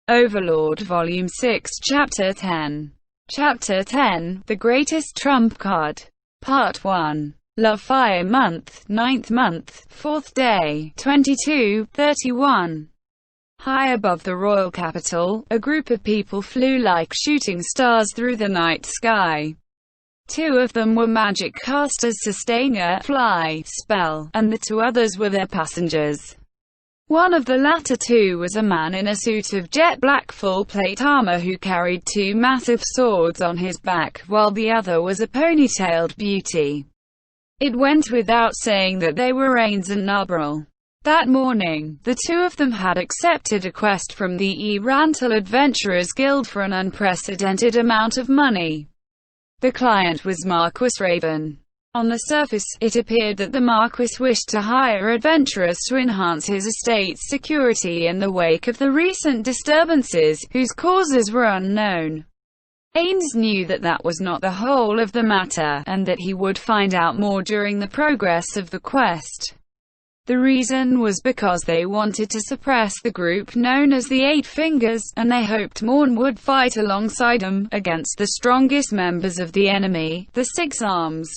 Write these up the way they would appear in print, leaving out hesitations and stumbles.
Overlord Volume 6 Chapter 10. Chapter 10, The Greatest Trump Card. Part 1. Love Fire Month, 9th month, 4th day, 22:31. High above the royal capital, a group of people flew like shooting stars through the night sky. Two of them were magic casters sustaining a fly spell, and the two others were their passengers. One of the latter two was a man in a suit of jet black full-plate armor who carried two massive swords on his back, while the other was a ponytailed beauty. It went without saying that they were Ains and Nabril. That morning, the two of them had accepted a quest from the Oriental Adventurers Guild for an unprecedented amount of money. The client was Marquis Raven. On the surface, it appeared that the Marquis wished to hire adventurers to enhance his estate's security in the wake of the recent disturbances, whose causes were unknown. Ains knew that that was not the whole of the matter, and that he would find out more during the progress of the quest. The reason was because they wanted to suppress the group known as the Eight Fingers, and they hoped Morn would fight alongside them, against the strongest members of the enemy, the Six Arms.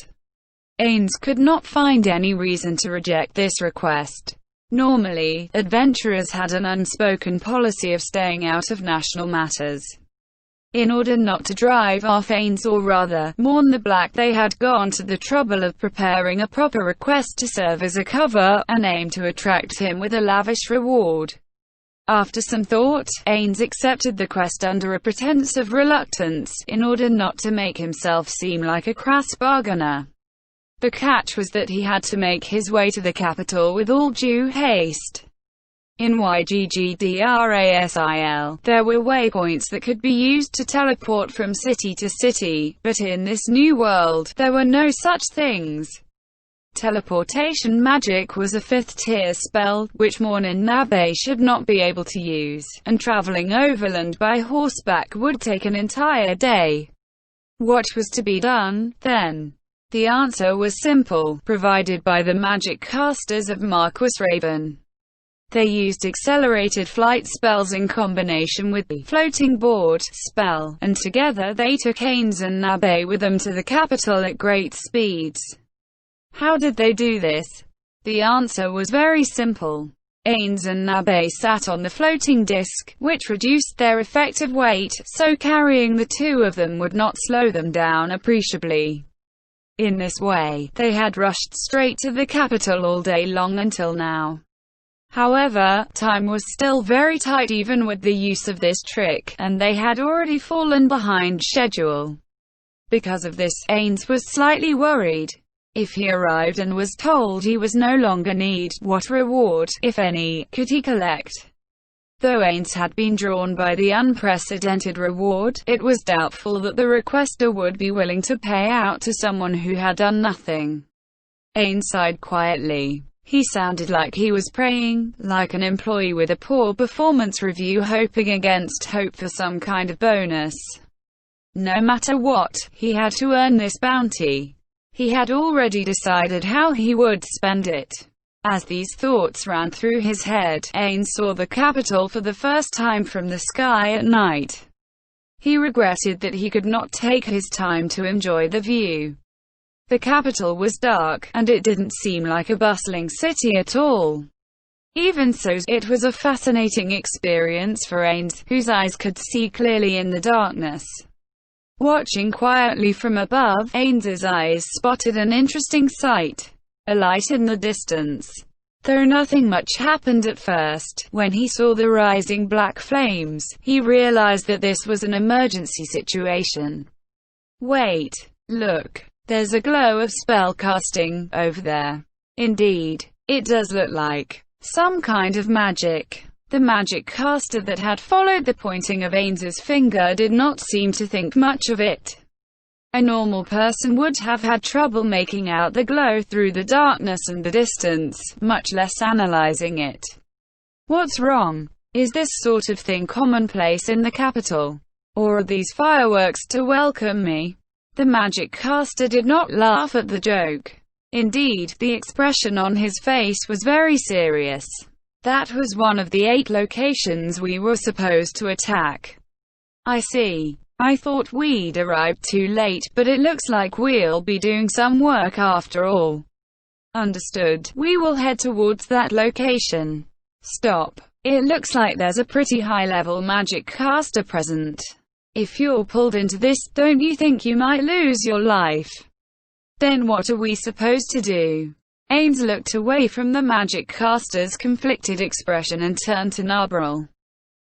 Ains could not find any reason to reject this request. Normally, adventurers had an unspoken policy of staying out of national matters. In order not to drive off Ains, or rather, Morn the Black, they had gone to the trouble of preparing a proper request to serve as a cover, and aim to attract him with a lavish reward. After some thought, Ains accepted the quest under a pretense of reluctance, in order not to make himself seem like a crass bargainer. The catch was that he had to make his way to the capital with all due haste. In YGGDRASIL, there were waypoints that could be used to teleport from city to city, but in this new world, there were no such things. Teleportation magic was a 5th-tier spell, which Morn and Nabe should not be able to use, and traveling overland by horseback would take an entire day. What was to be done, then? The answer was simple, provided by the magic casters of Marquis Raven. They used accelerated flight spells in combination with the floating board spell, and together they took Ains and Nabe with them to the capital at great speeds. How did they do this? The answer was very simple. Ains and Nabe sat on the floating disc, which reduced their effective weight, so carrying the two of them would not slow them down appreciably. In this way, they had rushed straight to the capital all day long until now. However, time was still very tight even with the use of this trick, and they had already fallen behind schedule. Because of this, Ains was slightly worried. If he arrived and was told he was no longer needed, what reward, if any, could he collect? Though Ains had been drawn by the unprecedented reward, it was doubtful that the requester would be willing to pay out to someone who had done nothing. Ains sighed quietly. He sounded like he was praying, like an employee with a poor performance review hoping against hope for some kind of bonus. No matter what, he had to earn this bounty. He had already decided how he would spend it. As these thoughts ran through his head, Ains saw the capital for the first time from the sky at night. He regretted that he could not take his time to enjoy the view. The capital was dark, and it didn't seem like a bustling city at all. Even so, it was a fascinating experience for Ains, whose eyes could see clearly in the darkness. Watching quietly from above, Ains's eyes spotted an interesting sight. A light in the distance. Though nothing much happened at first, when he saw the rising black flames, he realized that this was an emergency situation. Wait. Look. There's a glow of spellcasting over there. Indeed. It does look like some kind of magic. The magic caster that had followed the pointing of Ains's finger did not seem to think much of it. A normal person would have had trouble making out the glow through the darkness and the distance, much less analyzing it. What's wrong? Is this sort of thing commonplace in the capital? Or are these fireworks to welcome me? The magic caster did not laugh at the joke. Indeed, the expression on his face was very serious. That was one of the 8 locations we were supposed to attack. I see. I thought we'd arrived too late, but it looks like we'll be doing some work after all. Understood. We will head towards that location. Stop. It looks like there's a pretty high-level magic caster present. If you're pulled into this, don't you think you might lose your life? Then what are we supposed to do? Ains looked away from the magic caster's conflicted expression and turned to Nabril.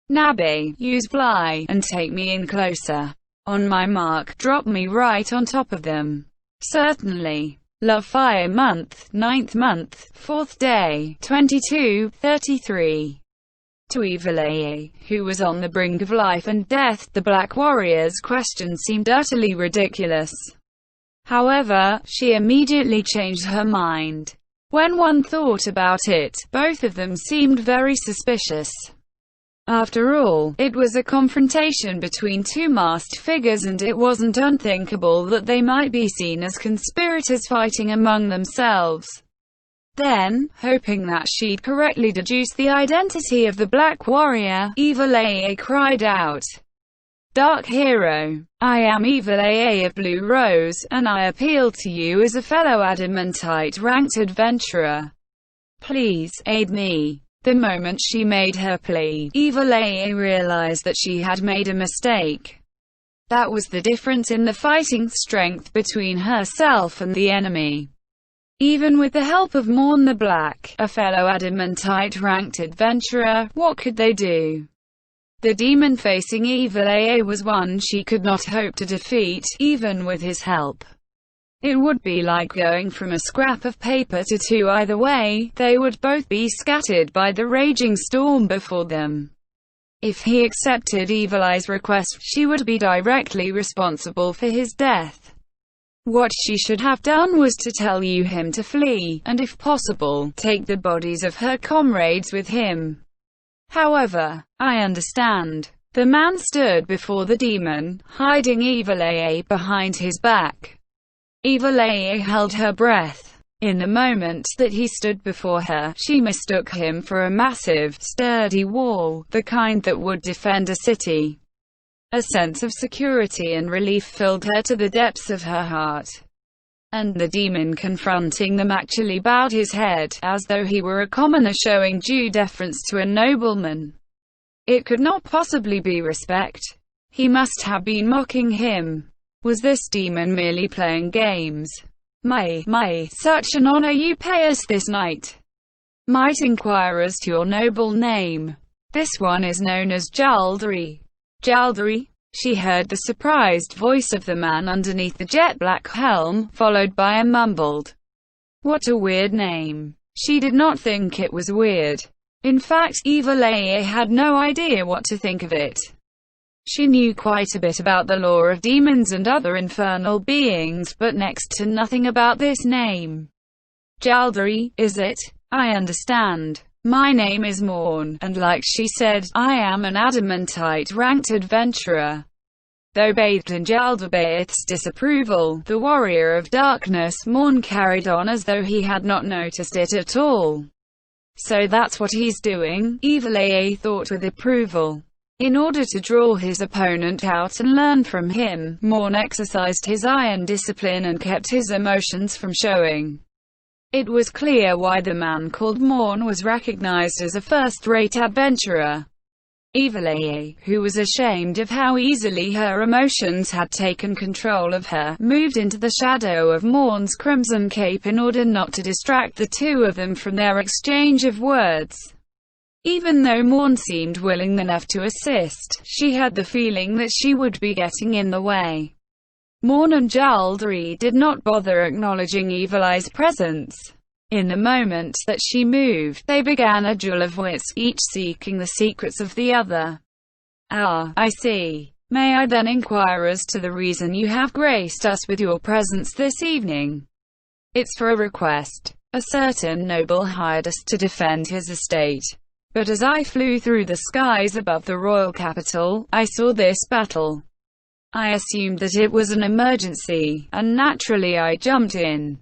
Nabe, use fly, and take me in closer. On my mark, drop me right on top of them. Certainly. Love Fire Month, 9th month, 4th day, 22:33. To Evilaa, who was on the brink of life and death, the Black Warrior's question seemed utterly ridiculous. However, she immediately changed her mind. When one thought about it, both of them seemed very suspicious. After all, it was a confrontation between 2 masked figures, and it wasn't unthinkable that they might be seen as conspirators fighting among themselves. Then, hoping that she'd correctly deduced the identity of the Black Warrior, Evilaa cried out, "Dark Hero, I am Evilaa of Blue Rose, and I appeal to you as a fellow Adamantite-ranked adventurer. Please, aid me." The moment she made her plea, Evilaa realized that she had made a mistake. That was the difference in the fighting strength between herself and the enemy. Even with the help of Morn the Black, a fellow Adamantite-ranked adventurer, what could they do? The demon facing Evilaa was one she could not hope to defeat, even with his help. It would be like going from a scrap of paper to 2. Either way, they would both be scattered by the raging storm before them. If he accepted Evilaa's request, she would be directly responsible for his death. What she should have done was to tell him to flee, and if possible, take the bodies of her comrades with him. However, I understand. The man stood before the demon, hiding Evilaa behind his back. Evilaa held her breath. In the moment that he stood before her, she mistook him for a massive, sturdy wall, the kind that would defend a city. A sense of security and relief filled her to the depths of her heart. And the demon confronting them actually bowed his head, as though he were a commoner showing due deference to a nobleman. It could not possibly be respect. He must have been mocking him. Was this demon merely playing games? My, such an honor you pay us this night. Might inquire as to your noble name. This one is known as Jaldari. Jaldari? She heard the surprised voice of the man underneath the jet-black helm, followed by a mumbled, "What a weird name." She did not think it was weird. In fact, Evilaa had no idea what to think of it. She knew quite a bit about the lore of demons and other infernal beings, but next to nothing about this name. Jaldari, is it? I understand. My name is Morn, and like she said, I am an Adamantite-ranked adventurer. Though bathed in Jaldabaith's disapproval, the warrior of darkness Morn carried on as though he had not noticed it at all. So that's what he's doing, Evilaa thought with approval. In order to draw his opponent out and learn from him, Morn exercised his iron discipline and kept his emotions from showing. It was clear why the man called Morn was recognized as a first-rate adventurer. Evilaa, who was ashamed of how easily her emotions had taken control of her, moved into the shadow of Morn's crimson cape in order not to distract the two of them from their exchange of words. Even though Morn seemed willing enough to assist, she had the feeling that she would be getting in the way. Morn and Jaldari did not bother acknowledging Evilaa's presence. In the moment that she moved, they began a duel of wits, each seeking the secrets of the other. Ah, I see. May I then inquire as to the reason you have graced us with your presence this evening? It's for a request. A certain noble hired us to defend his estate. But as I flew through the skies above the royal capital, I saw this battle. I assumed that it was an emergency, and naturally I jumped in.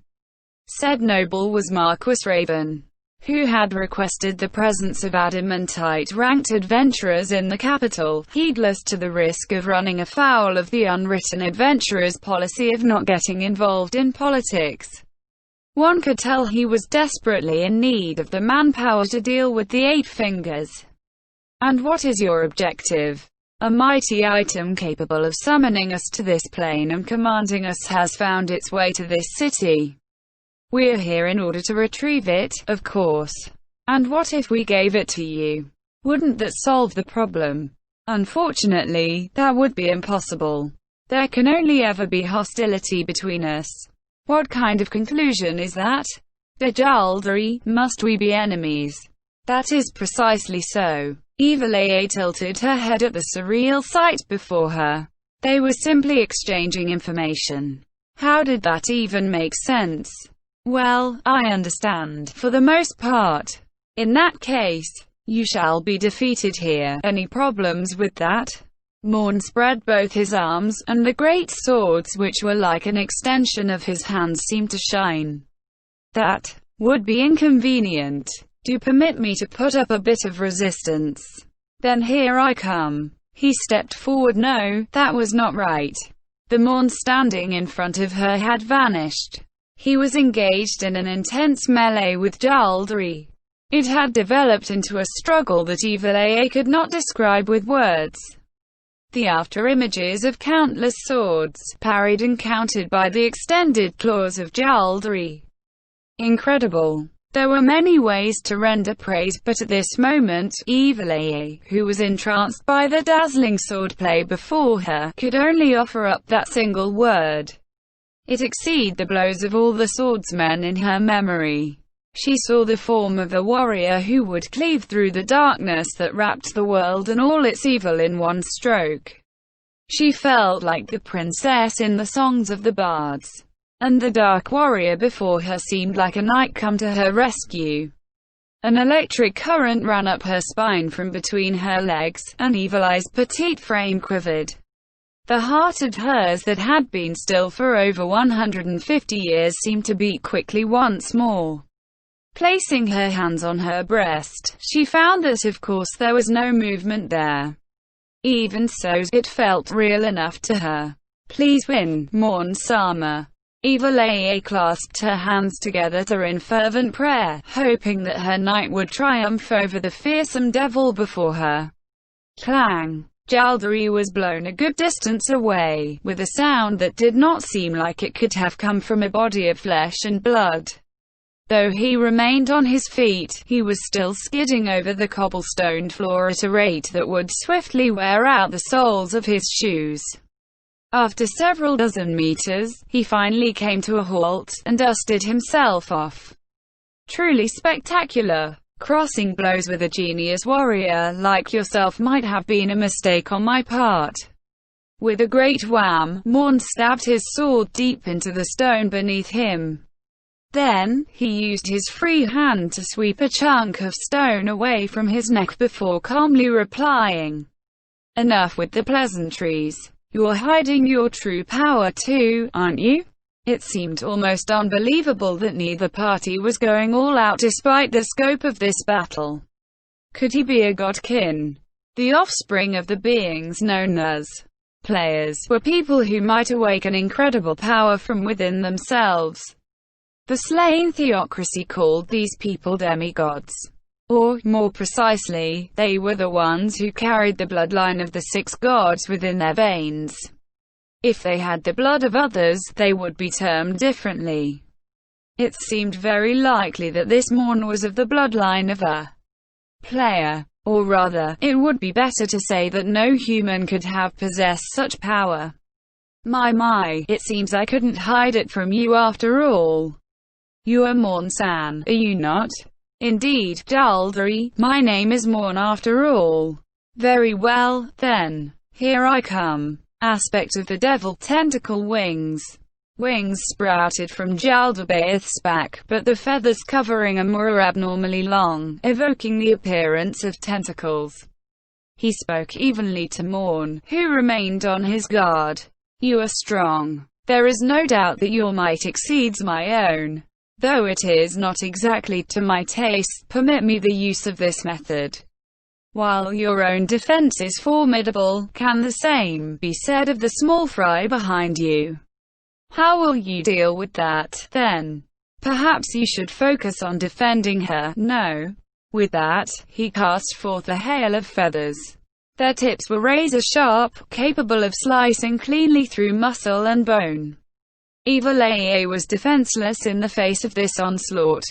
Said noble was Marquis Raven, who had requested the presence of adamantite-ranked adventurers in the capital, heedless to the risk of running afoul of the unwritten adventurer's policy of not getting involved in politics. One could tell he was desperately in need of the manpower to deal with the Eight Fingers. And what is your objective? A mighty item capable of summoning us to this plane and commanding us has found its way to this city. We're here in order to retrieve it, of course. And what if we gave it to you? Wouldn't that solve the problem? Unfortunately, that would be impossible. There can only ever be hostility between us. What kind of conclusion is that? Dejaldari, must we be enemies? That is precisely so. Evil AA tilted her head at the surreal sight before her. They were simply exchanging information. How did that even make sense? Well, I understand, for the most part. In that case, you shall be defeated here. Any problems with that? Morn spread both his arms, and the great swords which were like an extension of his hands seemed to shine. That would be inconvenient. Do permit me to put up a bit of resistance. Then here I come. He stepped forward. No, that was not right. The Morn standing in front of her had vanished. He was engaged in an intense melee with Jaldari. It had developed into a struggle that Evil AA could not describe with words. The after-images of countless swords, parried and countered by the extended claws of Jaldari. Incredible. There were many ways to render praise, but at this moment, Evil AA, who was entranced by the dazzling swordplay before her, could only offer up that single word. It exceeded the blows of all the swordsmen in her memory. She saw the form of the warrior who would cleave through the darkness that wrapped the world and all its evil in one stroke. She felt like the princess in the songs of the bards. And the dark warrior before her seemed like a knight come to her rescue. An electric current ran up her spine from between her legs, and Evil Eye's petite frame quivered. The heart of hers that had been still for over 150 years seemed to beat quickly once more. Placing her hands on her breast, she found that of course there was no movement there. Even so, it felt real enough to her. Please win, Morn-sama. Evil AA clasped her hands together in fervent prayer, hoping that her knight would triumph over the fearsome devil before her. Clang! Jaldari was blown a good distance away, with a sound that did not seem like it could have come from a body of flesh and blood. Though he remained on his feet, he was still skidding over the cobblestoned floor at a rate that would swiftly wear out the soles of his shoes. After several dozen meters, he finally came to a halt, and dusted himself off. Truly spectacular. Crossing blows with a genius warrior like yourself might have been a mistake on my part. With a great wham, Morn stabbed his sword deep into the stone beneath him. Then, he used his free hand to sweep a chunk of stone away from his neck before calmly replying, "Enough with the pleasantries. You're hiding your true power too, aren't you?" It seemed almost unbelievable that neither party was going all out despite the scope of this battle. Could he be a godkin? The offspring of the beings known as players were people who might awaken incredible power from within themselves. The slain theocracy called these people demigods. Or, more precisely, they were the ones who carried the bloodline of the 6 gods within their veins. If they had the blood of others, they would be termed differently. It seemed very likely that this Morn was of the bloodline of a player. Or rather, it would be better to say that no human could have possessed such power. My, it seems I couldn't hide it from you after all. You are Morn-san, are you not? Indeed, Jaldari, my name is Morn after all. Very well, then. Here I come. Aspect of the devil. Tentacle wings. Wings sprouted from Jaldabaoth's back, but the feathers covering them were abnormally long, evoking the appearance of tentacles. He spoke evenly to Morn, who remained on his guard. You are strong. There is no doubt that your might exceeds my own. Though it is not exactly to my taste, permit me the use of this method. While your own defense is formidable, can the same be said of the small fry behind you? How will you deal with that, then? Perhaps you should focus on defending her, no? With that, he cast forth a hail of feathers. Their tips were razor-sharp, capable of slicing cleanly through muscle and bone. Evil was defenseless in the face of this onslaught.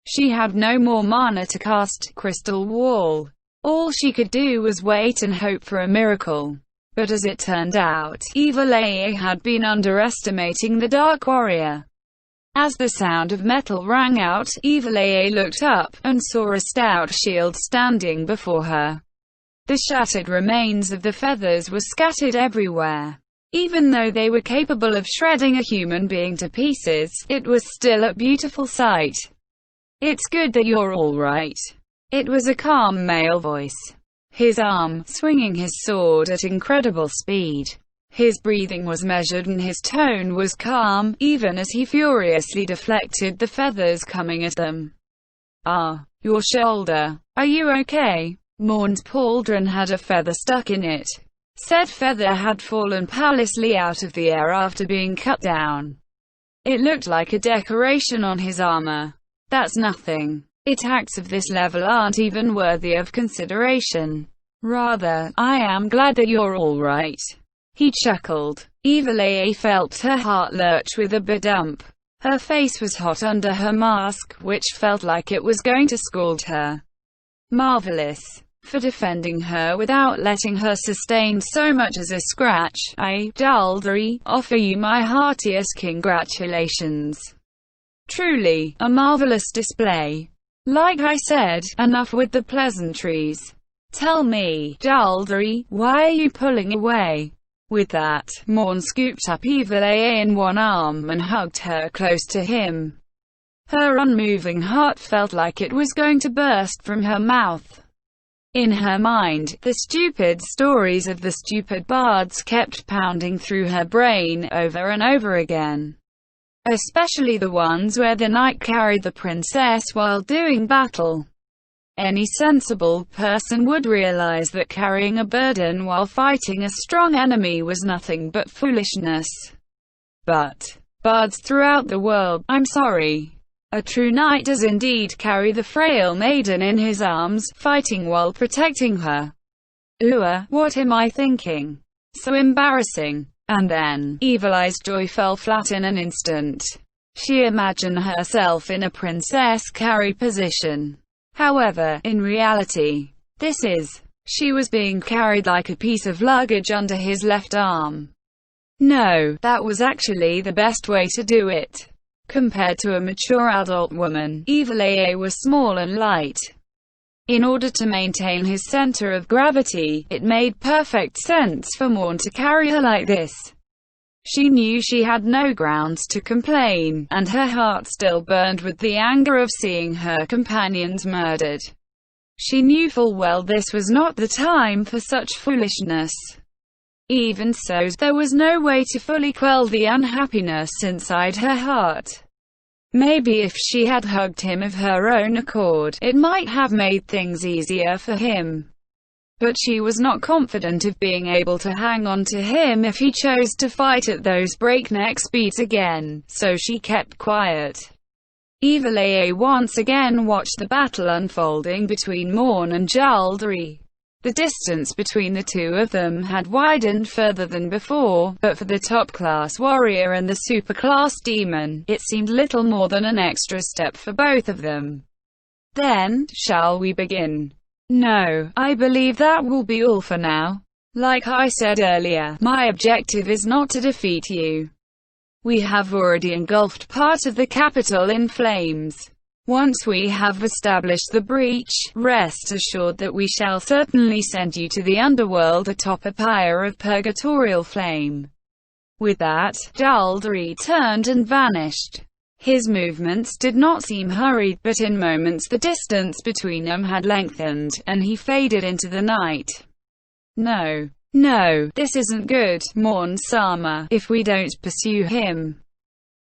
She had no more mana to cast Crystal Wall. All she could do was wait and hope for a miracle. But as it turned out, Evil had been underestimating the Dark Warrior. As the sound of metal rang out, Evil looked up, and saw a stout shield standing before her. The shattered remains of the feathers were scattered everywhere. Even though they were capable of shredding a human being to pieces, it was still a beautiful sight. "It's good that you're all right." It was a calm male voice. His arm, swinging his sword at incredible speed. His breathing was measured and his tone was calm, even as he furiously deflected the feathers coming at them. "Ah, your shoulder. Are you okay?" Morn's pauldron had a feather stuck in it. Said feather had fallen pauselessly out of the air after being cut down. It looked like a decoration on his armor. "That's nothing. Attacks of this level aren't even worthy of consideration. Rather, I am glad that you're all right." He chuckled. Evil felt her heart lurch with a ba-dump. Her face was hot under her mask, which felt like it was going to scald her. "Marvelous. For defending her without letting her sustain so much as a scratch, I, Daldry, offer you my heartiest congratulations. Truly, a marvelous display. Like I said, enough with the pleasantries. Tell me, Daldry, why are you pulling away?" With that, Morn scooped up Evil in one arm and hugged her close to him. Her unmoving heart felt like it was going to burst from her mouth. In her mind, the stupid stories of the stupid bards kept pounding through her brain, over and over again. Especially the ones where the knight carried the princess while doing battle. Any sensible person would realize that carrying a burden while fighting a strong enemy was nothing but foolishness. But bards throughout the world, I'm sorry. A true knight does indeed carry the frail maiden in his arms, fighting while protecting her. What am I thinking? So embarrassing. And then, Evil Eye's joy fell flat in an instant. She imagined herself in a princess carry position. However, in reality, she was being carried like a piece of luggage under his left arm. No, that was actually the best way to do it. Compared to a mature adult woman, Evil was small and light. In order to maintain his center of gravity, it made perfect sense for Morn to carry her like this. She knew she had no grounds to complain, and her heart still burned with the anger of seeing her companions murdered. She knew full well this was not the time for such foolishness. Even so, there was no way to fully quell the unhappiness inside her heart. Maybe if she had hugged him of her own accord, it might have made things easier for him. But she was not confident of being able to hang on to him if he chose to fight at those breakneck speeds again, so she kept quiet. Evil once again watched the battle unfolding between Morn and Jaldry. The distance between the two of them had widened further than before, but for the top-class warrior and the super-class demon, it seemed little more than an extra step for both of them. "Then, shall we begin?" "No, I believe that will be all for now. Like I said earlier, my objective is not to defeat you. We have already engulfed part of the capital in flames. Once we have established the breach, rest assured that we shall certainly send you to the underworld atop a pyre of purgatorial flame." With that, Daldry turned and vanished. His movements did not seem hurried, but in moments the distance between them had lengthened, and he faded into the night. No, this isn't good, Morn-sama, if we don't pursue him.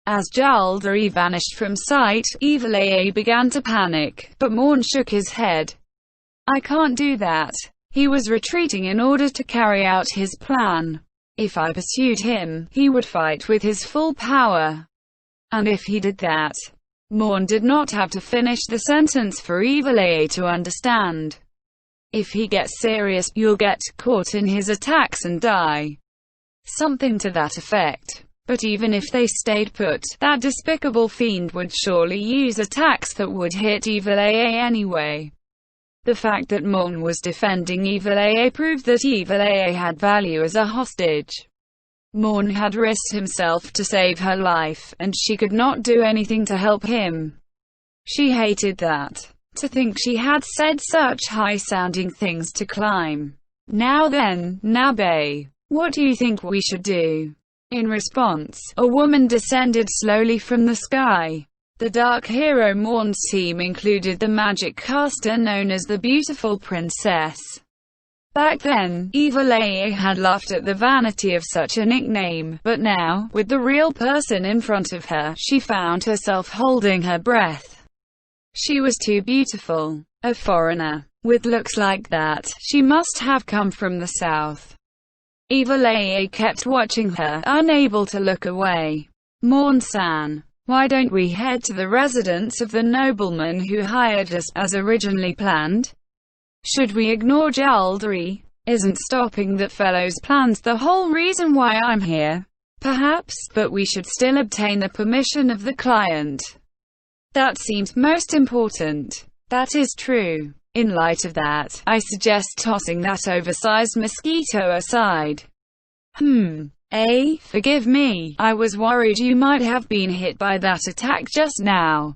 As Jaldari vanished from sight, Evil AA began to panic, but Morn shook his head. I can't do that. He was retreating in order to carry out his plan. If I pursued him, he would fight with his full power. And if he did that, Morn did not have to finish the sentence for Evil AA to understand. If he gets serious, you'll get caught in his attacks and die. Something to that effect. But even if they stayed put, that despicable fiend would surely use attacks that would hit Evil AA anyway. The fact that Morn was defending Evil AA proved that Evil AA had value as a hostage. Morn had risked himself to save her life, and she could not do anything to help him. She hated that. To think she had said such high-sounding things to climb. Now then, Nabe, what do you think we should do? In response, a woman descended slowly from the sky. The Dark Hero Morn's team included the magic caster known as the Beautiful Princess. Back then, Evil AA had laughed at the vanity of such a nickname, but now, with the real person in front of her, she found herself holding her breath. She was too beautiful. A foreigner. With looks like that, she must have come from the south. Evil AA kept watching her, unable to look away. Morn-san, why don't we head to the residence of the nobleman who hired us, as originally planned? Should we ignore Jaldari? Isn't stopping that fellow's plans the whole reason why I'm here? Perhaps, but we should still obtain the permission of the client. That seems most important. That is true. In light of that, I suggest tossing that oversized mosquito aside. Forgive me, I was worried you might have been hit by that attack just now.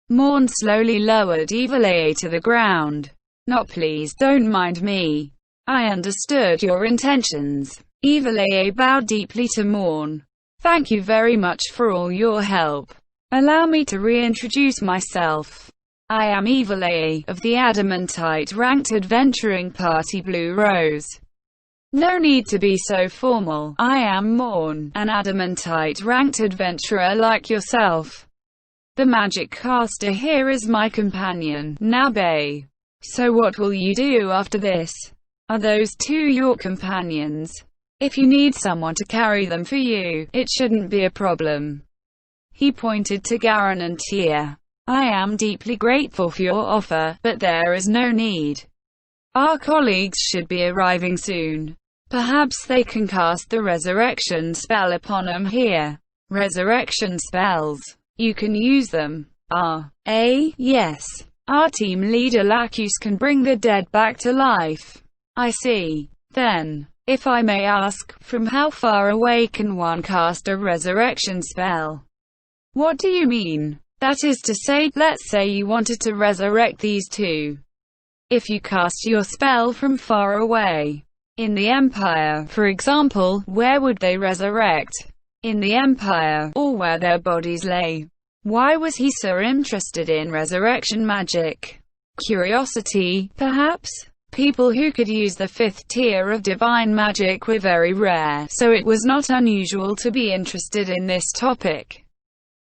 Morn slowly lowered Evil AA to the ground. Not please, don't mind me. I understood your intentions. Evil AA bowed deeply to Morn. Thank you very much for all your help. Allow me to reintroduce myself. I am Evil AA, of the Adamantite Ranked Adventuring Party Blue Rose. No need to be so formal. I am Morn, an Adamantite Ranked Adventurer like yourself. The magic caster here is my companion, Nabe. So what will you do after this? Are those two your companions? If you need someone to carry them for you, it shouldn't be a problem. He pointed to Garen and Tia. I am deeply grateful for your offer, but there is no need. Our colleagues should be arriving soon. Perhaps they can cast the resurrection spell upon them here. Resurrection spells. You can use them. Yes. Our team leader Lacus can bring the dead back to life. I see. Then, if I may ask, from how far away can one cast a resurrection spell? What do you mean? That is to say, let's say you wanted to resurrect these two. If you cast your spell from far away, in the Empire, for example, where would they resurrect? In the Empire, or where their bodies lay? Why was he so interested in resurrection magic? Curiosity, perhaps? People who could use the 5th tier of divine magic were very rare, so it was not unusual to be interested in this topic.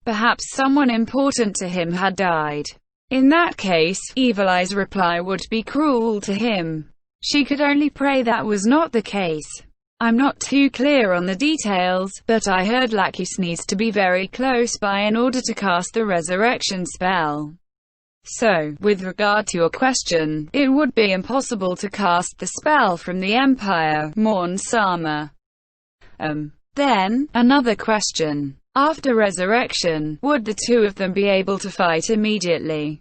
Perhaps someone important to him had died. In that case, Evil Eye's reply would be cruel to him. She could only pray that was not the case. I'm not too clear on the details, but I heard Lacus needs to be very close by in order to cast the resurrection spell. So, with regard to your question, it would be impossible to cast the spell from the Empire, Morn-sama. Then, another question. After resurrection, would the two of them be able to fight immediately?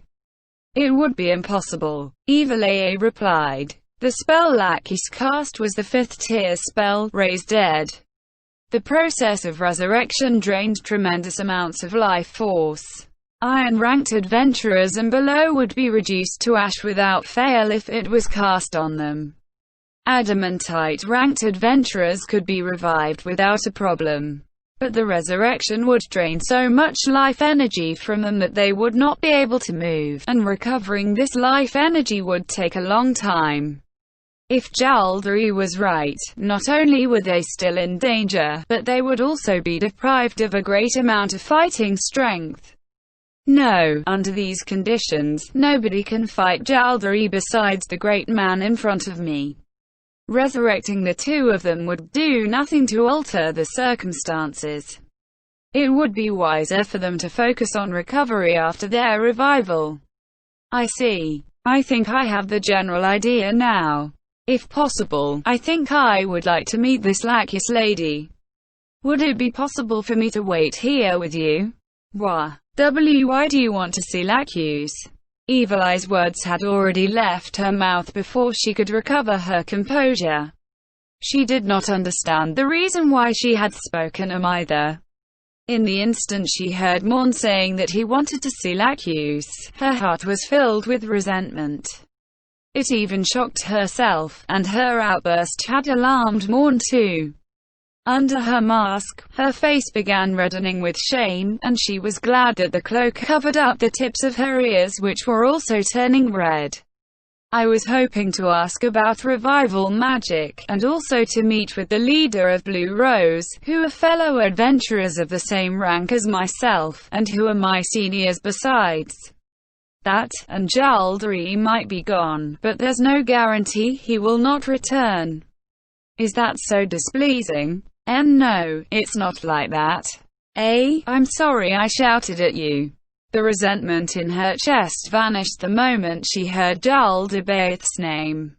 It would be impossible. Evil AA replied. The spell Lacus cast was the 5th tier spell, Raise Dead. The process of resurrection drained tremendous amounts of life force. Iron-ranked adventurers and below would be reduced to ash without fail if it was cast on them. Adamantite-ranked adventurers could be revived without a problem. But the resurrection would drain so much life energy from them that they would not be able to move, and recovering this life energy would take a long time. If Jaldari was right, not only were they still in danger, but they would also be deprived of a great amount of fighting strength. No, under these conditions, nobody can fight Jaldari besides the great man in front of me. Resurrecting the two of them would do nothing to alter the circumstances. It would be wiser for them to focus on recovery after their revival. I see. I think I have the general idea now. If possible, I think I would like to meet this Lacus lady. Would it be possible for me to wait here with you? Why do you want to see Lacus? Evil Eye's words had already left her mouth before she could recover her composure. She did not understand the reason why she had spoken either. In the instant she heard Morn saying that he wanted to see Lacus, her heart was filled with resentment. It even shocked herself, and her outburst had alarmed Morn too. Under her mask, her face began reddening with shame, and she was glad that the cloak covered up the tips of her ears, which were also turning red. I was hoping to ask about revival magic, and also to meet with the leader of Blue Rose, who are fellow adventurers of the same rank as myself, and who are my seniors besides. That, and Jaldari might be gone, but there's no guarantee he will not return. Is that so displeasing? No, it's not like that. I'm sorry I shouted at you. The resentment in her chest vanished the moment she heard Jaldabaoth's name.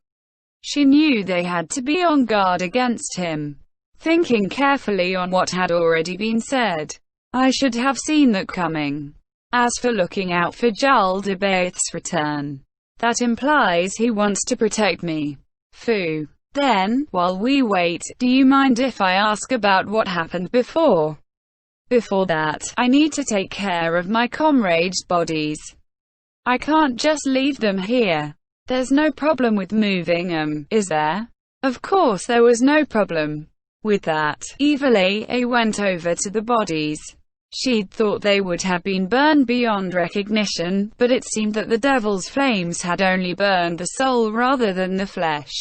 She knew they had to be on guard against him. Thinking carefully on what had already been said, I should have seen that coming. As for looking out for Jaldabaoth's return, that implies he wants to protect me. Phew. Then, while we wait, do you mind if I ask about what happened before? Before that, I need to take care of my comrades' bodies. I can't just leave them here. There's no problem with moving them, is there? Of course there was no problem. With that, Evil Eye went over to the bodies. She'd thought they would have been burned beyond recognition, but it seemed that the devil's flames had only burned the soul rather than the flesh.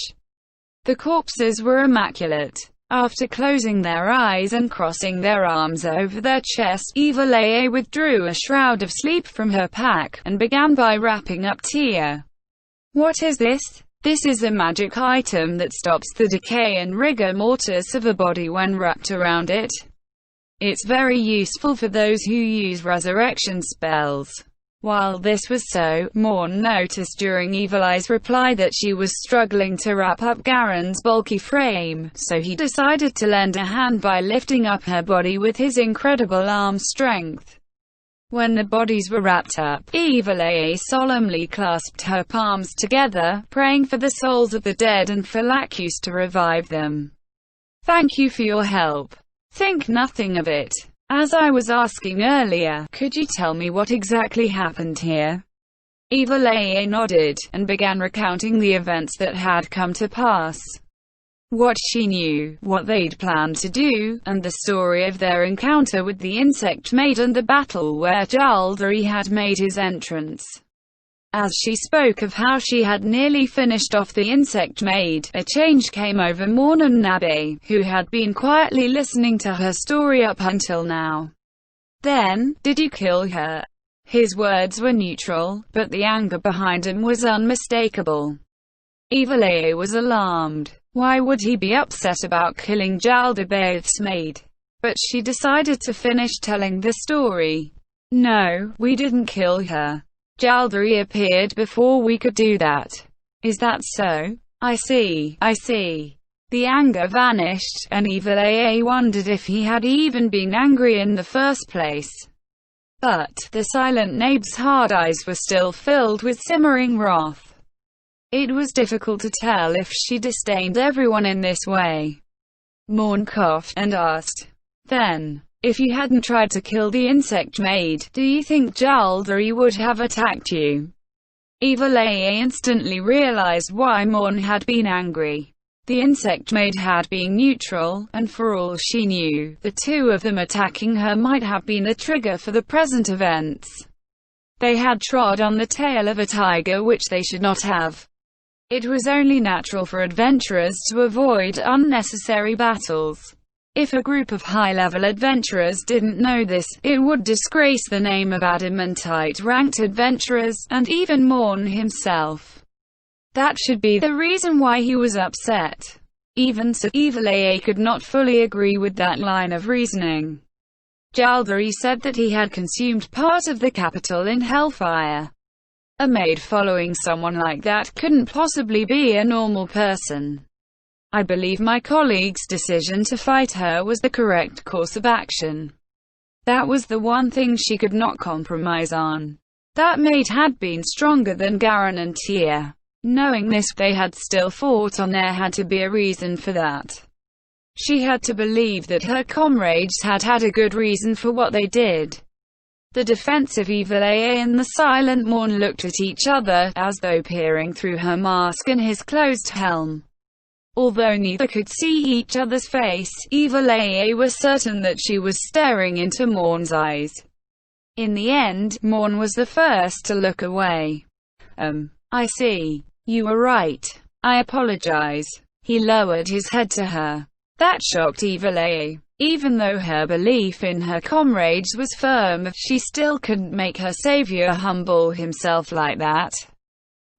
The corpses were immaculate. After closing their eyes and crossing their arms over their chest, Evil Eye withdrew a shroud of sleep from her pack, and began by wrapping up Tia. What is this? This is a magic item that stops the decay and rigor mortis of a body when wrapped around it. It's very useful for those who use resurrection spells. While this was so, Morn noticed during Evil Eye's reply that she was struggling to wrap up Garen's bulky frame, so he decided to lend a hand by lifting up her body with his incredible arm strength. When the bodies were wrapped up, Evil Eye solemnly clasped her palms together, praying for the souls of the dead and for Lacus to revive them. Thank you for your help. Think nothing of it. As I was asking earlier, could you tell me what exactly happened here? Evil Eye nodded, and began recounting the events that had come to pass. What she knew, what they'd planned to do, and the story of their encounter with the insect maid and the battle where Jaldari had made his entrance. As she spoke of how she had nearly finished off the insect maid, a change came over Morn and Nabe, who had been quietly listening to her story up until now. Then, did you kill her? His words were neutral, but the anger behind him was unmistakable. Evil Eye was alarmed. Why would he be upset about killing Jaldabaoth's maid? But she decided to finish telling the story. No, we didn't kill her. Jaldari appeared before we could do that. Is that so? I see. The anger vanished, and Evil Eye wondered if he had even been angry in the first place. But the silent Nabe's hard eyes were still filled with simmering wrath. It was difficult to tell if she disdained everyone in this way. Morn coughed, and asked, then, if you hadn't tried to kill the insect maid, do you think Jaldari would have attacked you? Evil Eye instantly realized why Morn had been angry. The insect maid had been neutral, and for all she knew, the two of them attacking her might have been the trigger for the present events. They had trod on the tail of a tiger which they should not have. It was only natural for adventurers to avoid unnecessary battles. If a group of high-level adventurers didn't know this, it would disgrace the name of adamantite-ranked adventurers, and even Morn himself. That should be the reason why he was upset. Even so, Evil AA could not fully agree with that line of reasoning. Jalbari said that he had consumed part of the capital in hellfire. A maid following someone like that couldn't possibly be a normal person. I believe my colleague's decision to fight her was the correct course of action. That was the one thing she could not compromise on. That maid had been stronger than Garen and Tia. Knowing this, they had still fought on. There had to be a reason for that. She had to believe that her comrades had had a good reason for what they did. The defensive Evil AA and the silent Morn looked at each other, as though peering through her mask and his closed helm. Although neither could see each other's face, Evil AA was certain that she was staring into Morn's eyes. In the end, Morn was the first to look away. I see. You were right. I apologize. He lowered his head to her. That shocked Evil AA. Even though her belief in her comrades was firm, she still couldn't make her savior humble himself like that.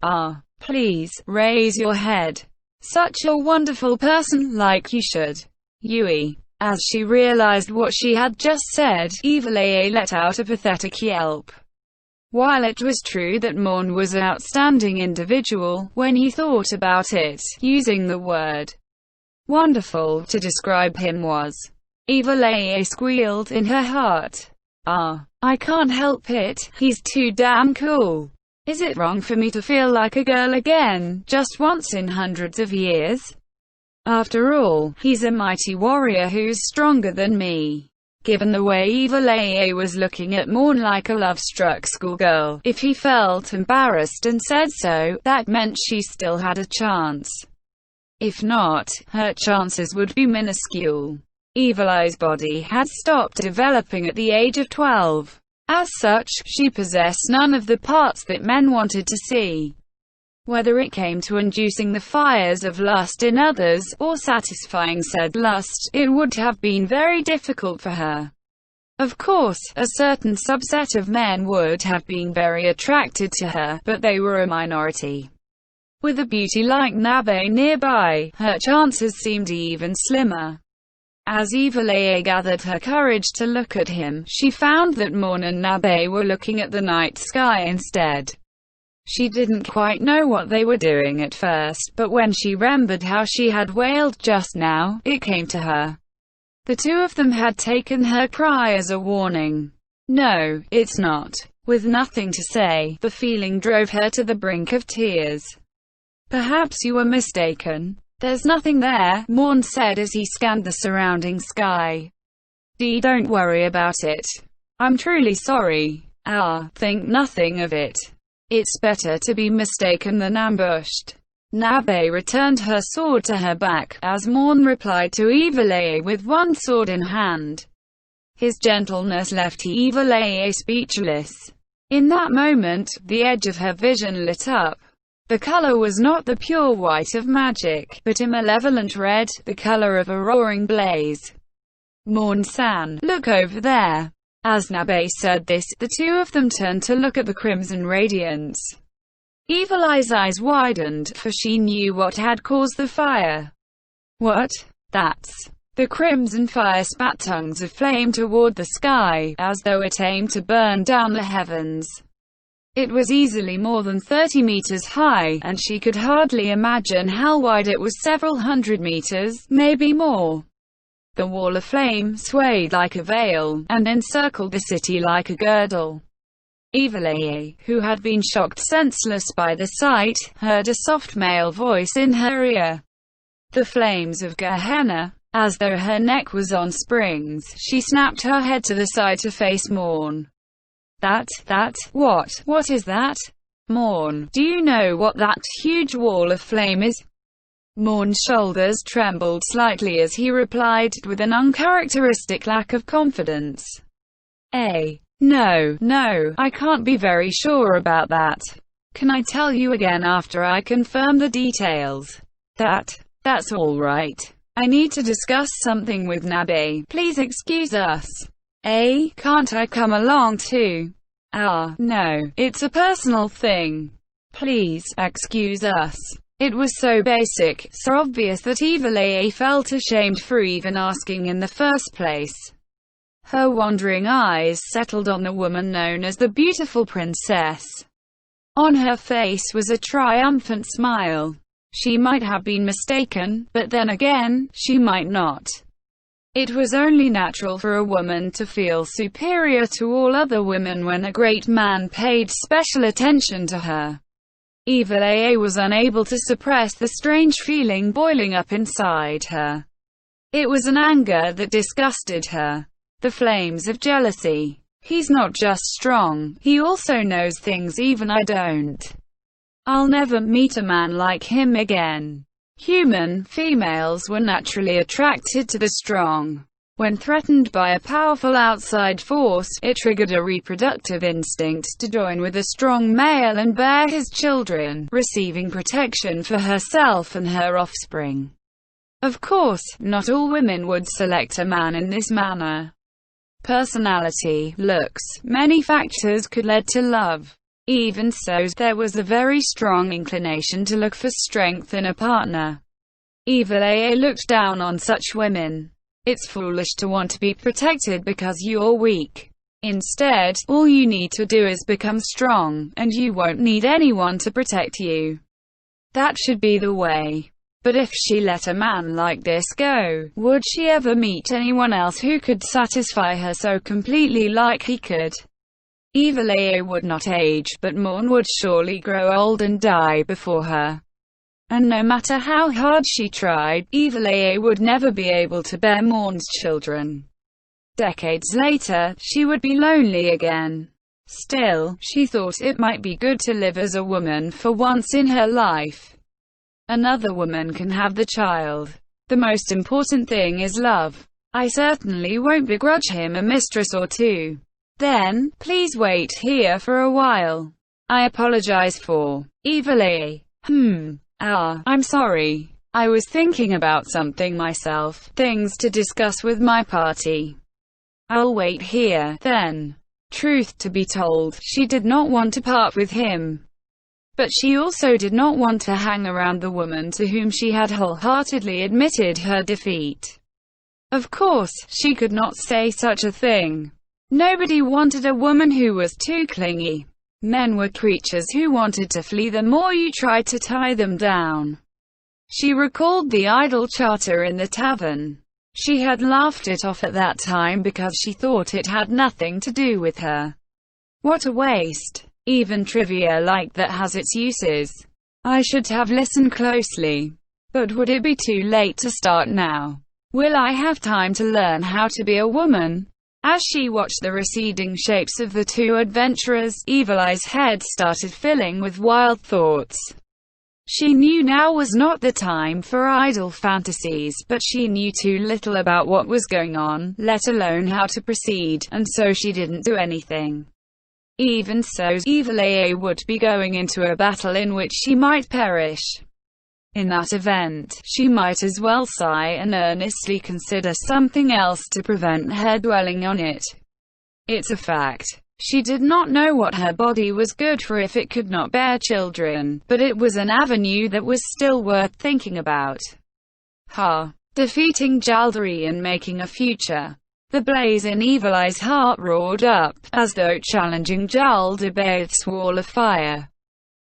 Ah, please, raise your head. Such a wonderful person, like you should. Yui. As she realized what she had just said, Evil AA let out a pathetic yelp. While it was true that Morn was an outstanding individual, when he thought about it, using the word wonderful to describe him was. Evil AA squealed in her heart. Ah, I can't help it, he's too damn cool. Is it wrong for me to feel like a girl again, just once in hundreds of years? After all, he's a mighty warrior who's stronger than me. Given the way Evil AA was looking at Morn like a love-struck schoolgirl, if he felt embarrassed and said so, that meant she still had a chance. If not, her chances would be minuscule. Evil Eye's body had stopped developing at the age of 12. As such, she possessed none of the parts that men wanted to see. Whether it came to inducing the fires of lust in others, or satisfying said lust, it would have been very difficult for her. Of course, a certain subset of men would have been very attracted to her, but they were a minority. With a beauty like Nabe nearby, her chances seemed even slimmer. As Evil AA gathered her courage to look at him, she found that Morn and Nabe were looking at the night sky instead. She didn't quite know what they were doing at first, but when she remembered how she had wailed just now, it came to her. The two of them had taken her cry as a warning. No, it's not. With nothing to say, the feeling drove her to the brink of tears. Perhaps you were mistaken. There's nothing there, Morn said as he scanned the surrounding sky. Don't worry about it. I'm truly sorry. Think nothing of it. It's better to be mistaken than ambushed. Nabe returned her sword to her back, as Morn replied to Evil AA with one sword in hand. His gentleness left Evil AA speechless. In that moment, the edge of her vision lit up. The color was not the pure white of magic, but a malevolent red, the color of a roaring blaze. Morn-san, look over there. As Nabe said this, the two of them turned to look at the crimson radiance. Evil Eye's eyes widened, for she knew what had caused the fire. What? That's... The crimson fire spat tongues of flame toward the sky, as though it aimed to burn down the heavens. It was easily more than 30 meters high, and she could hardly imagine how wide it was, several hundred meters, maybe more. The wall of flame swayed like a veil, and encircled the city like a girdle. Evil AA, who had been shocked senseless by the sight, heard a soft male voice in her ear. The flames of Gehenna. As though her neck was on springs, she snapped her head to the side to face Morn. What is that? Morn, do you know what that huge wall of flame is? Morn's shoulders trembled slightly as he replied, with an uncharacteristic lack of confidence. No, I can't be very sure about that. Can I tell you again after I confirm the details? That's all right. I need to discuss something with Nabe. Please excuse us. Can't I come along too? No, it's a personal thing. Please, excuse us. It was so basic, so obvious that Evil felt ashamed for even asking in the first place. Her wandering eyes settled on the woman known as the beautiful princess. On her face was a triumphant smile. She might have been mistaken, but then again, she might not. It was only natural for a woman to feel superior to all other women when a great man paid special attention to her. Evil was unable to suppress the strange feeling boiling up inside her. It was an anger that disgusted her. The flames of jealousy. He's not just strong, he also knows things even I don't. I'll never meet a man like him again. Human females were naturally attracted to the strong. When threatened by a powerful outside force, it triggered a reproductive instinct to join with a strong male and bear his children, receiving protection for herself and her offspring. Of course, not all women would select a man in this manner. Personality, looks, many factors could lead to love. Even so, there was a very strong inclination to look for strength in a partner. Evil looked down on such women. It's foolish to want to be protected because you're weak. Instead, all you need to do is become strong, and you won't need anyone to protect you. That should be the way. But if she let a man like this go, would she ever meet anyone else who could satisfy her so completely like he could? Evil would not age, but Morn would surely grow old and die before her. And no matter how hard she tried, Evil would never be able to bear Morn's children. Decades later, she would be lonely again. Still, she thought it might be good to live as a woman for once in her life. Another woman can have the child. The most important thing is love. I certainly won't begrudge him a mistress or two. Then, please wait here for a while. I apologize for Evil I'm sorry. I was thinking about something myself, things to discuss with my party. I'll wait here, then. Truth to be told, she did not want to part with him. But she also did not want to hang around the woman to whom she had wholeheartedly admitted her defeat. Of course, she could not say such a thing. Nobody wanted a woman who was too clingy. Men were creatures who wanted to flee the more you tried to tie them down. She recalled the idle chatter in the tavern. She had laughed it off at that time because she thought it had nothing to do with her. What a waste. Even trivia like that has its uses. I should have listened closely. But would it be too late to start now? Will I have time to learn how to be a woman? As she watched the receding shapes of the two adventurers, Evil Eye's head started filling with wild thoughts. She knew now was not the time for idle fantasies, but she knew too little about what was going on, let alone how to proceed, and so she didn't do anything. Even so, Evil would be going into a battle in which she might perish. In that event, she might as well sigh and earnestly consider something else to prevent her dwelling on it. It's a fact. She did not know what her body was good for if it could not bear children, but it was an avenue that was still worth thinking about. Defeating Jaldari and making a future. The blaze in Evil Eye's heart roared up, as though challenging Jaldabaoth's wall of fire.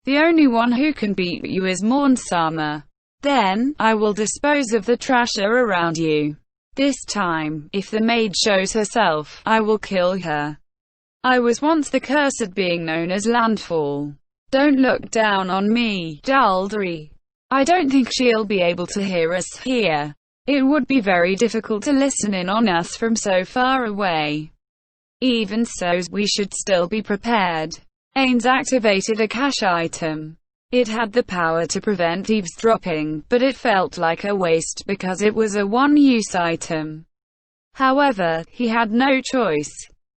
The only one who can beat you is Morn-sama. Then, I will dispose of the trasher around you. This time, if the maid shows herself, I will kill her. I was once the cursed being known as Landfall. Don't look down on me, Jaldari. I don't think she'll be able to hear us here. It would be very difficult to listen in on us from so far away. Even so, we should still be prepared. Ains activated a cache item. It had the power to prevent eavesdropping, but it felt like a waste because it was a one-use item. However, he had no choice.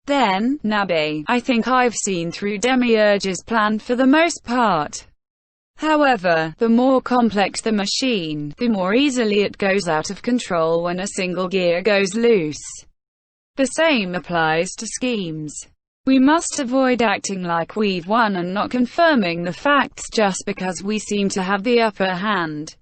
Then, Nabe, I think I've seen through Demiurge's plan for the most part. However, the more complex the machine, the more easily it goes out of control when a single gear goes loose. The same applies to schemes. We must avoid acting like we've won and not confirming the facts just because we seem to have the upper hand.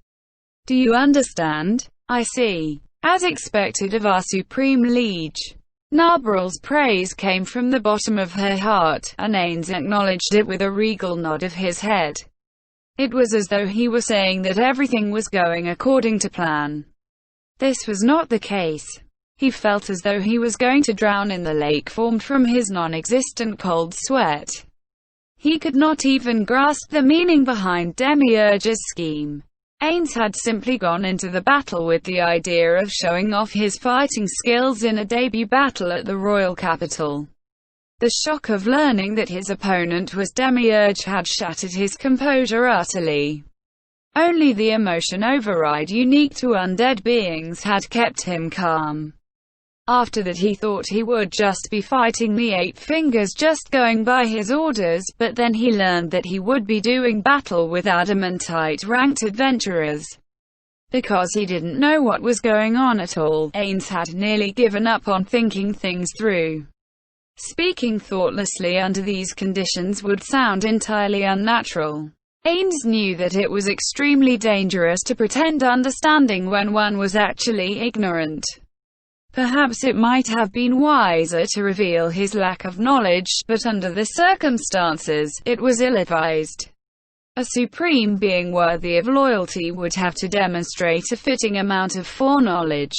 Do you understand? I see. As expected of our supreme liege. Nabral's praise came from the bottom of her heart, and Ains acknowledged it with a regal nod of his head. It was as though he were saying that everything was going according to plan. This was not the case. He felt as though he was going to drown in the lake formed from his non-existent cold sweat. He could not even grasp the meaning behind Demiurge's scheme. Ains had simply gone into the battle with the idea of showing off his fighting skills in a debut battle at the royal capital. The shock of learning that his opponent was Demiurge had shattered his composure utterly. Only the emotion override unique to undead beings had kept him calm. After that he thought he would just be fighting the Eight Fingers, just going by his orders, but then he learned that he would be doing battle with adamantite-ranked adventurers. Because he didn't know what was going on at all, Ains had nearly given up on thinking things through. Speaking thoughtlessly under these conditions would sound entirely unnatural. Ains knew that it was extremely dangerous to pretend understanding when one was actually ignorant. Perhaps it might have been wiser to reveal his lack of knowledge, but under the circumstances, it was ill-advised. A supreme being worthy of loyalty would have to demonstrate a fitting amount of foreknowledge.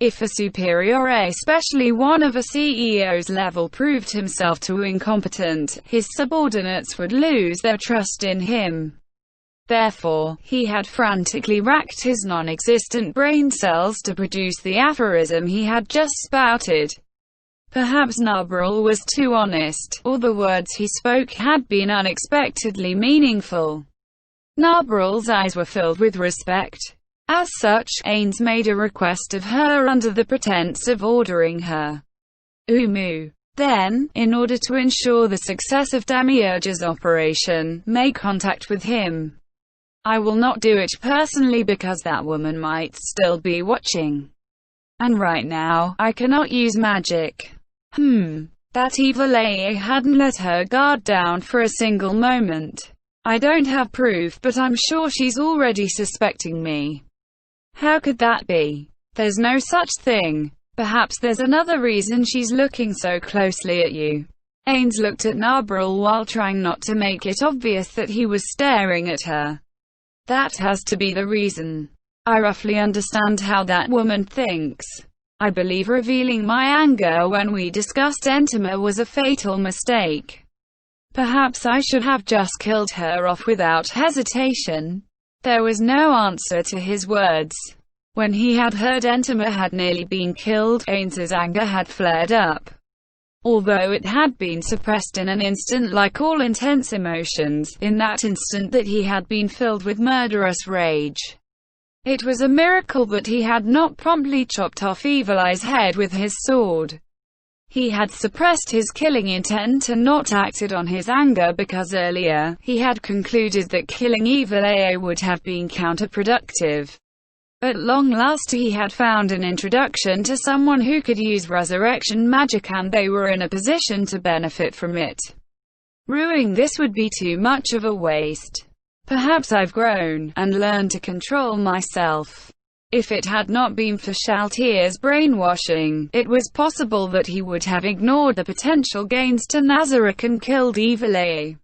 If a superior, especially one of a CEO's level, proved himself too incompetent, his subordinates would lose their trust in him. Therefore, he had frantically racked his non-existent brain cells to produce the aphorism he had just spouted. Perhaps Nabral was too honest, or the words he spoke had been unexpectedly meaningful. Nabral's eyes were filled with respect. As such, Ains made a request of her under the pretense of ordering her. Umu. Then, in order to ensure the success of Demiurge's operation, make contact with him. I will not do it personally because that woman might still be watching. And right now, I cannot use magic. That evil AA hadn't let her guard down for a single moment. I don't have proof, but I'm sure she's already suspecting me. How could that be? There's no such thing. Perhaps there's another reason she's looking so closely at you. Ains looked at Nabral while trying not to make it obvious that he was staring at her. That has to be the reason. I roughly understand how that woman thinks. I believe revealing my anger when we discussed Entima was a fatal mistake. Perhaps I should have just killed her off without hesitation. There was no answer to his words. When he had heard Entima had nearly been killed, Ains's anger had flared up. Although it had been suppressed in an instant like all intense emotions, in that instant that he had been filled with murderous rage. It was a miracle that he had not promptly chopped off Evil Eye's head with his sword. He had suppressed his killing intent and not acted on his anger because earlier, he had concluded that killing Evil Eye would have been counterproductive. At long last he had found an introduction to someone who could use resurrection magic, and they were in a position to benefit from it. Ruining this would be too much of a waste. Perhaps I've grown, and learned to control myself. If it had not been for Shaltier's brainwashing, it was possible that he would have ignored the potential gains to Nazarick and killed Evil Eye.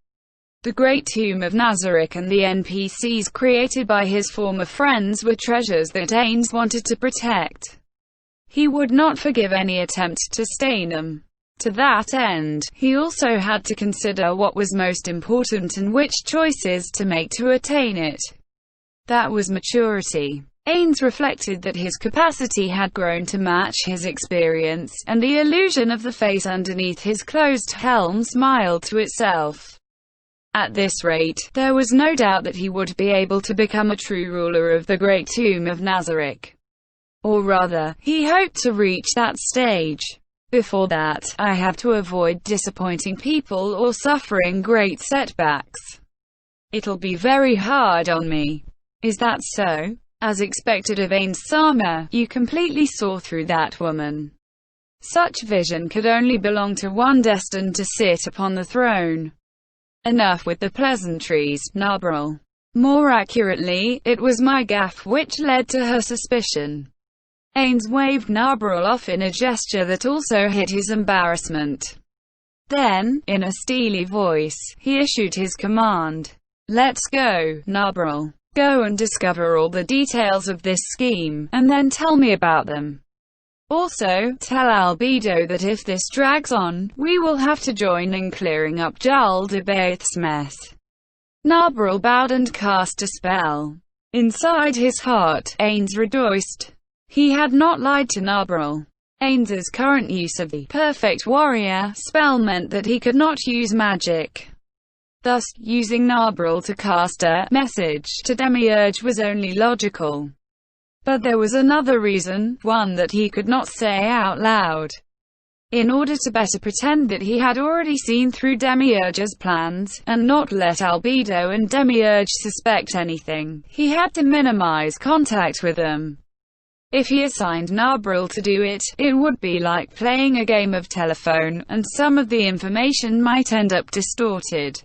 The Great Tomb of Nazarick and the NPCs created by his former friends were treasures that Ains wanted to protect. He would not forgive any attempt to stain them. To that end, he also had to consider what was most important and which choices to make to attain it. That was maturity. Ains reflected that his capacity had grown to match his experience, and the illusion of the face underneath his closed helm smiled to itself. At this rate, there was no doubt that he would be able to become a true ruler of the Great Tomb of Nazarick. Or rather, he hoped to reach that stage. Before that, I have to avoid disappointing people or suffering great setbacks. It'll be very hard on me. Is that so? As expected of Ains-sama, you completely saw through that woman. Such vision could only belong to one destined to sit upon the throne. Enough with the pleasantries, Nabril. More accurately, it was my gaffe which led to her suspicion. Ains waved Nabril off in a gesture that also hid his embarrassment. Then, in a steely voice, he issued his command. Let's go, Nabril. Go and discover all the details of this scheme, and then tell me about them. Also, tell Albedo that if this drags on, we will have to join in clearing up Jaldabaoth's mess. Nabril bowed and cast a spell. Inside his heart, Ains rejoiced. He had not lied to Nabril. Ains's current use of the perfect warrior spell meant that he could not use magic. Thus, using Nabril to cast a message to Demiurge was only logical. But there was another reason, one that he could not say out loud. In order to better pretend that he had already seen through Demiurge's plans, and not let Albedo and Demiurge suspect anything, he had to minimize contact with them. If he assigned Nabril to do it, it would be like playing a game of telephone, and some of the information might end up distorted.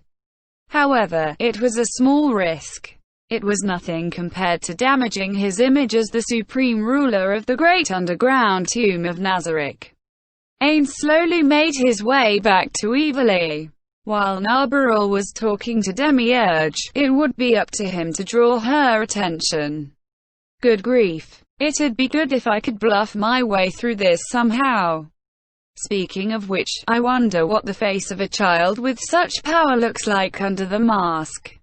However, it was a small risk. It was nothing compared to damaging his image as the supreme ruler of the great underground tomb of Nazarick. Ains slowly made his way back to Evely. While Nabril was talking to Demiurge, it would be up to him to draw her attention. Good grief. It'd be good if I could bluff my way through this somehow. Speaking of which, I wonder what the face of a child with such power looks like under the mask.